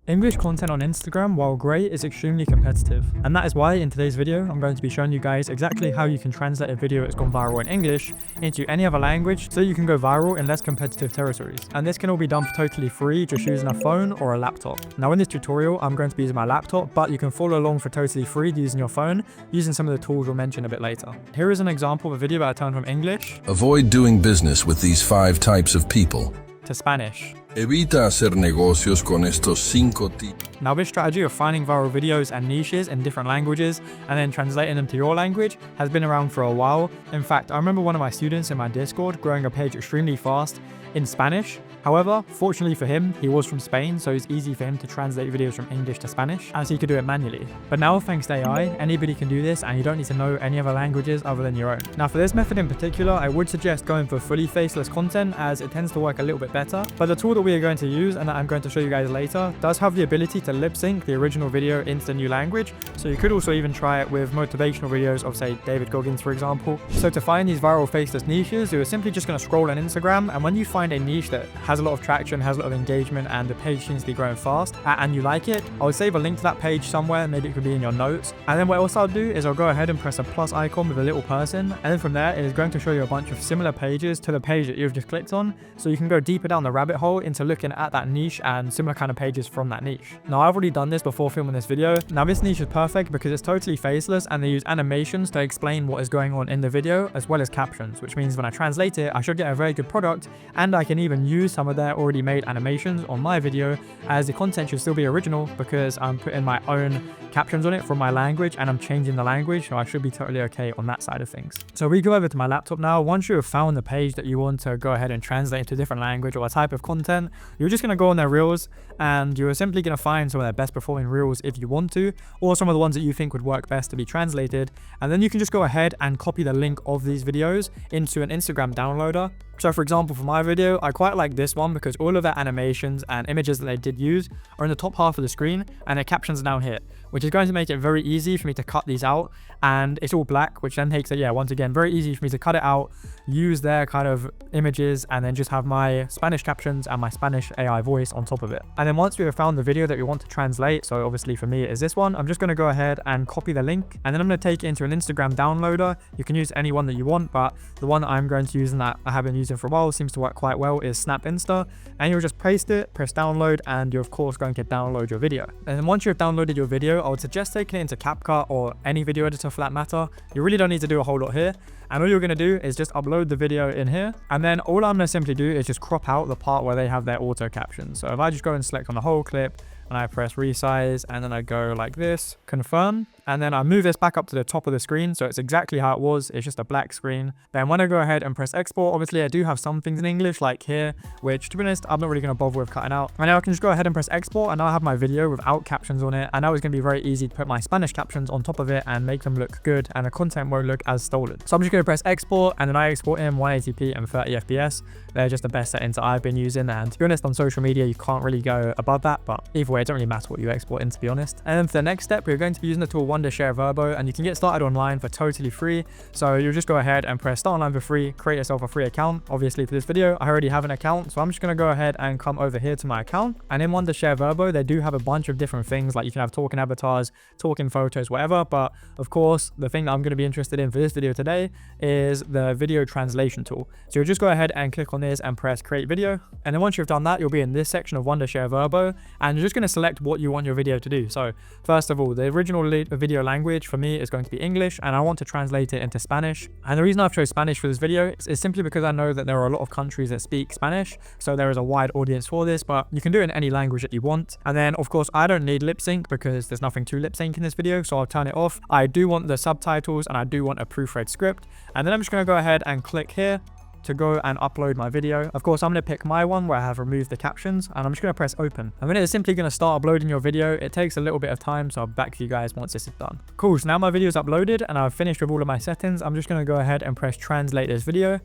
English content on Instagram, while great, is extremely competitive. And that is why in today's video, I'm going to be showing you guys exactly how you can translate a video that's gone viral in English into any other language so you can go viral in less competitive territories. And this can all be done for totally free just using a phone or a laptop. Now in this tutorial, I'm going to be using my laptop, but you can follow along for totally free using your phone, using some of the tools we'll mention a bit later. Here is an example of a video that I turned from English Avoid doing business with these 5 types of people. to Spanish. Evita hacer negocios con estos 5 tipos. Now this strategy of finding viral videos and niches in different languages and then translating them to your language has been around for a while. In fact, I remember one of my students in my Discord growing a page extremely fast in Spanish. However, fortunately for him, he was from Spain, so it's easy for him to translate videos from English to Spanish, as he could do it manually. But now, thanks to AI, anybody can do this, and you don't need to know any other languages other than your own. Now, for this method in particular, I would suggest going for fully faceless content, as it tends to work a little bit better. But the tool that we are going to use, and that I'm going to show you guys later, does have the ability to lip sync the original video into the new language, so you could also even try it with motivational videos of, say, David Goggins, for example. So to find these viral faceless niches, you're simply just going to scroll on Instagram, and when you find a niche that has a lot of traction, has a lot of engagement, and the page seems to be growing fast, and you like it, I'll save a link to that page somewhere. Maybe it could be in your notes. And then what else I'll do is I'll go ahead and press a plus icon with a little person, and then from there it is going to show you a bunch of similar pages to the page that you've just clicked on, so you can go deeper down the rabbit hole into looking at that niche and similar kind of pages from that niche. Now, I've already done this before filming this video. Now this niche is perfect because it's totally faceless, and they use animations to explain what is going on in the video, as well as captions, which means when I translate it, I should get a very good product, and I can even use some of their already made animations on my video, as the content should still be original because I'm putting my own captions on it from my language and I'm changing the language, so I should be totally okay on that side of things. So we go over to my laptop now. Once you have found the page that you want to go ahead and translate into a different language or a type of content, you're just going to go on their reels, and you're simply going to find some of their best performing reels if you want to, or some of the ones that you think would work best to be translated, and then you can just go ahead and copy the link of these videos into an Instagram downloader. So for example, for my video, I quite like this one because all of their animations and images that they did use are in the top half of the screen, and their captions are down here, which is going to make it very easy for me to cut these out. And it's all black, which then makes it, once again, very easy for me to cut it out, use their kind of images, and then just have my Spanish captions and my Spanish AI voice on top of it. And then once we have found the video that we want to translate, so obviously for me it is this one, I'm just going to go ahead and copy the link, and then I'm going to take it into an Instagram downloader. You can use any one that you want, but the one that I'm going to use and that I have been using for a while, seems to work quite well, is Snap Insta. And you'll just paste it, press download, and you're of course going to download your video. And then once you've downloaded your video, I would suggest taking it into CapCut or any video editor for that matter. You really don't need to do a whole lot here, and all you're going to do is just upload the video in here, and then all I'm going to simply do is just crop out the part where they have their auto captions. So if I just go and select on the whole clip, and I press resize, and then I go like this, confirm, and then I move this back up to the top of the screen, so it's exactly how it was. It's just a black screen. Then when I go ahead and press export, obviously I do have some things in English like here, which to be honest, I'm not really going to bother with cutting out. And now I can just go ahead and press export, and now I have my video without captions on it, and now it's going to be very easy to put my Spanish captions on top of it and make them look good, and the content won't look as stolen. So I'm just going to press export, and then I export in 180p and 30 FPS. They're just the best settings that I've been using, and to be honest, on social media you can't really go above that, but either way, it don't really matter what you export in, to be honest. And then for the next step, we're going to be using the tool Wondershare Verbo, and you can get started online for totally free. So you'll just go ahead and press start online for free, create yourself a free account. Obviously for this video, I already have an account, so I'm just going to go ahead and come over here to my account. And in Wondershare Verbo, they do have a bunch of different things, like you can have talking avatars, talking photos, whatever. But of course, the thing that I'm going to be interested in for this video today is the video translation tool. So you'll just go ahead and click on this and press create video. And then once you've done that, you'll be in this section of Wondershare Verbo, and you're just going to select what you want your video to do. So first of all, the original video language for me is going to be English, and I want to translate it into Spanish. And the reason I've chosen Spanish for this video is simply because I know that there are a lot of countries that speak Spanish, so there is a wide audience for this, but you can do it in any language that you want. And then of course I don't need lip sync because there's nothing to lip sync in this video, so I'll turn it off. I do want the subtitles, and I do want a proofread script. And then I'm just going to go ahead and click here to go and upload my video. Of course, I'm going to pick my one where I have removed the captions, and I'm just going to press open. And then it's simply going to start uploading your video. It takes a little bit of time, so I'll be back to you guys once this is done. Cool, so now my video is uploaded and I've finished with all of my settings. I'm just going to go ahead and press translate this video.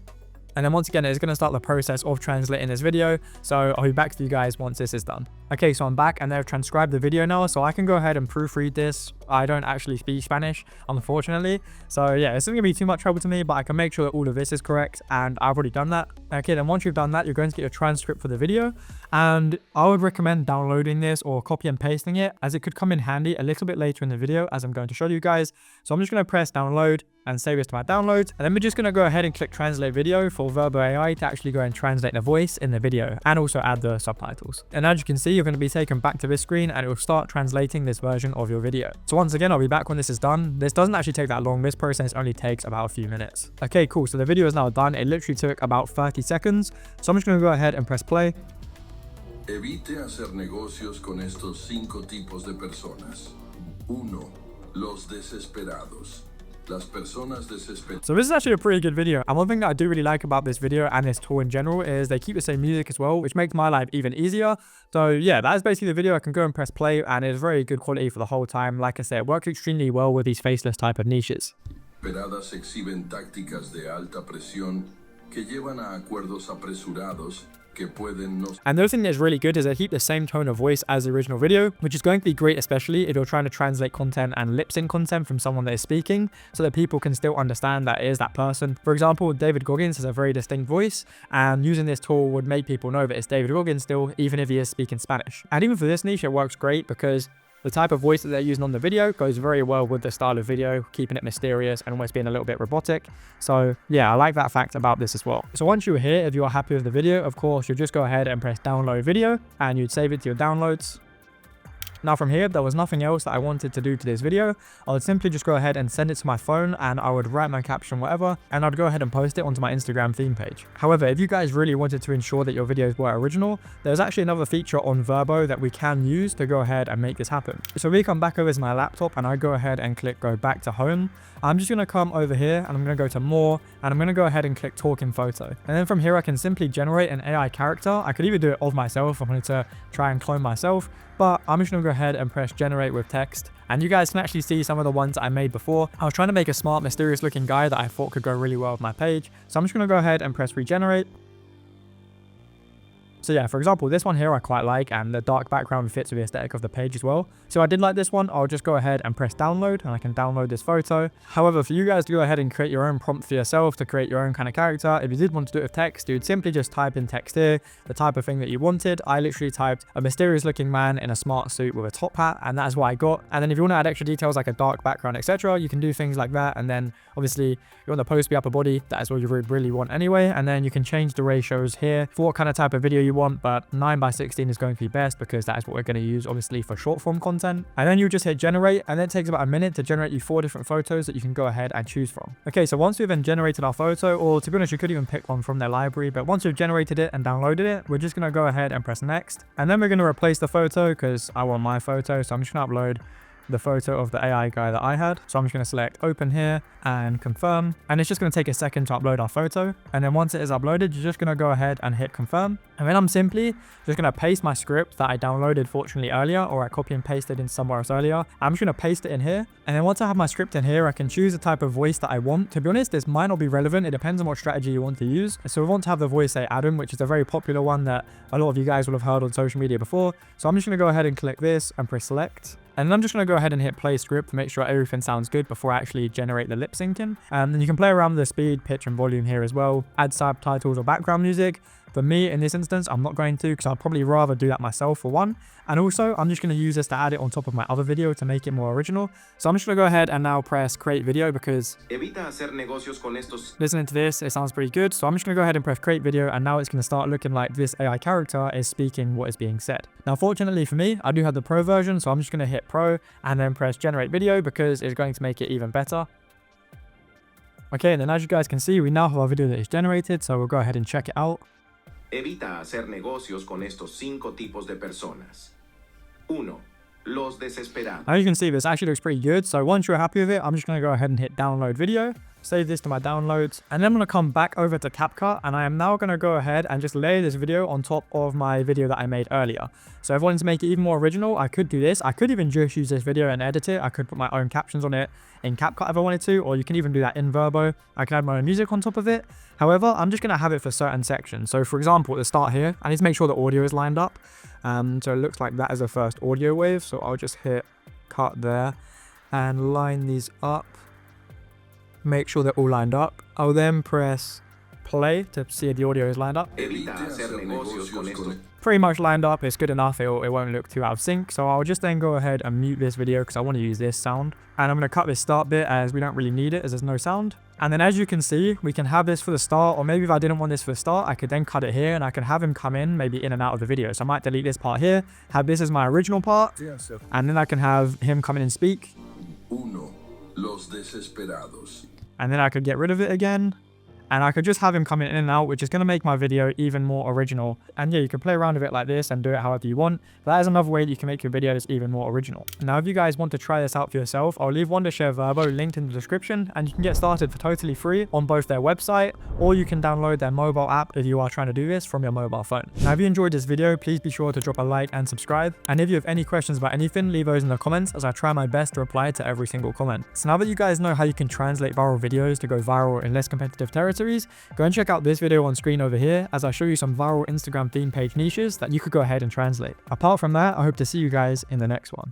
And then once again, it's going to start the process of translating this video. So I'll be back to you guys once this is done. Okay, so I'm back and they've transcribed the video now. So I can go ahead and proofread this. I don't actually speak Spanish, unfortunately. So yeah, it's not going to be too much trouble to me, but I can make sure that all of this is correct. And I've already done that. Okay, then once you've done that, you're going to get your transcript for the video. And I would recommend downloading this or copy and pasting it, as it could come in handy a little bit later in the video, as I'm going to show you guys. So I'm just going to press download and save this to my downloads. And then we're just going to go ahead and click translate video for Verbo AI to actually go and translate the voice in the video and also add the subtitles. And as you can see, you're going to be taken back to this screen and it will start translating this version of your video. So once again, I'll be back when this is done. This doesn't actually take that long. This process only takes about a few minutes. Okay, cool. So the video is now done. It literally took about 30 seconds. So I'm just going to go ahead and press play. Evite hacer negocios con estos 5 tipos de personas. 1. Los desesperados. Las personas desesperadas. So this is actually a pretty good video. And one thing that I do really like about this video and this tool in general is they keep the same music as well, which makes my life even easier. So yeah, that is basically the video. I can go and press play and it's very good quality for the whole time. Like I said, it works extremely well with these faceless type of niches. Desesperadas exhiben tácticas de alta presión que llevan a acuerdos apresurados. And the other thing that's really good is they keep the same tone of voice as the original video, which is going to be great, especially if you're trying to translate content and lip sync content from someone that is speaking, so that people can still understand that it is that person. For example, David Goggins has a very distinct voice, and using this tool would make people know that it's David Goggins still, even if he is speaking Spanish. And even for this niche, it works great because the type of voice that they're using on the video goes very well with the style of video, keeping it mysterious and almost being a little bit robotic. So yeah, I like that fact about this as well. So once you're here, if you're happy with the video, of course, you'll just go ahead and press download video and you'd save it to your downloads. Now from here, there was nothing else that I wanted to do to this video. I would simply just go ahead and send it to my phone and I would write my caption, whatever, and I'd go ahead and post it onto my Instagram theme page. However, if you guys really wanted to ensure that your videos were original, there's actually another feature on Verbo that we can use to go ahead and make this happen. So we come back over to my laptop and I go ahead and click go back to home. I'm just going to come over here and I'm going to go to more and I'm going to go ahead and click talk in photo. And then from here, I can simply generate an AI character. I could either do it of myself if I wanted to try and clone myself, but I'm just going to go ahead and press generate with text. And you guys can actually see some of the ones that I made before. I was trying to make a smart, mysterious looking guy that I thought could go really well with my page. So I'm just going to go ahead and press regenerate. So yeah, for example, this one here I quite like, and the dark background fits with the aesthetic of the page as well. So I did like this one. I'll just go ahead and press download and I can download this photo. However, for you guys to go ahead and create your own prompt for yourself to create your own kind of character, if you did want to do it with text, you'd simply just type in text here, the type of thing that you wanted. I literally typed a mysterious looking man in a smart suit with a top hat, and that's what I got. And then if you want to add extra details like a dark background, etc., you can do things like that. And then obviously you want the post to be upper body, that is what you would really want anyway. And then you can change the ratios here for what kind of type of video you want, but 9:16 is going to be best because that is what we're going to use obviously for short form content. And then you just hit generate, and then it takes about a minute to generate you 4 different photos that you can go ahead and choose from. Okay, so once we've then generated our photo, or to be honest, you could even pick one from their library, but once we've generated it and downloaded it, we're just going to go ahead and press next. And then we're going to replace the photo because I want my photo, so I'm just going to upload the photo of the AI guy that I had. So I'm just going to select open here and confirm, and it's just going to take a second to upload our photo. And then once it is uploaded, you're just going to go ahead and hit confirm, and then I'm simply just going to paste my script that I downloaded fortunately earlier, or I copy and pasted in somewhere else earlier. I'm just going to paste it in here, and then once I have my script in here, I can choose the type of voice that I want. To be honest, this might not be relevant, it depends on what strategy you want to use. So we want to have the voice say Adam, which is a very popular one that a lot of you guys will have heard on social media before. So I'm just going to go ahead and click this and press select. And then I'm just going to go ahead and hit play script to make sure everything sounds good before I actually generate the lip syncing. And then you can play around with the speed, pitch and volume here as well. Add subtitles or background music. For me, in this instance, I'm not going to because I'd probably rather do that myself for one. And also, I'm just going to use this to add it on top of my other video to make it more original. So I'm just going to go ahead and now press create video because listening to this, it sounds pretty good. So I'm just going to go ahead and press create video, and now it's going to start looking like this AI character is speaking what is being said. Now, fortunately for me, I do have the pro version, so I'm just going to hit pro and then press generate video because it's going to make it even better. Okay, and then as you guys can see, we now have our video that is generated, so we'll go ahead and check it out. Evita hacer negocios con estos 5 tipos de personas. 1. Los desesperados. As you can see, this actually looks pretty good. So once you're happy with it, I'm just going to go ahead and hit download video. save this to my downloads, and then I'm going to come back over to CapCut, and I am now going to go ahead and just layer this video on top of my video that I made earlier. So if I wanted to make it even more original, I could do this. I could even just use this video and edit it. I could put my own captions on it in CapCut if I wanted to, or you can even do that in Verbo. I can add my own music on top of it. However, I'm just going to have it for certain sections. So for example, at the start here, I need to make sure the audio is lined up. So it looks like that is the first audio wave. So I'll just hit cut there and line these up. Make sure they're all lined up. I'll then press play to see if the audio is lined up. Evita hacer negocios con estos. Pretty much lined up, it's good enough, it won't look too out of sync. So I'll just then go ahead and mute this video because I want to use this sound. And I'm going to cut this start bit as we don't really need it as there's no sound. And then as you can see, we can have this for the start, or maybe if I didn't want this for the start, I could then cut it here and I can have him come in maybe in and out of the video. So I might delete this part here, have this as my original part, and then I can have him come in and speak. Uno, los desesperados. And then I could get rid of it again. And I could just have him come in and out, which is going to make my video even more original. And yeah, you can play around with it like this and do it however you want. That is another way that you can make your videos even more original. Now, if you guys want to try this out for yourself, I'll leave Wondershare Verbo linked in the description, and you can get started for totally free on both their website, or you can download their mobile app if you are trying to do this from your mobile phone. Now, if you enjoyed this video, please be sure to drop a like and subscribe. And if you have any questions about anything, leave those in the comments as I try my best to reply to every single comment. So now that you guys know how you can translate viral videos to go viral in less competitive territories, go and check out this video on screen over here as I show you some viral Instagram theme page niches that you could go ahead and translate. Apart from that, I hope to see you guys in the next one.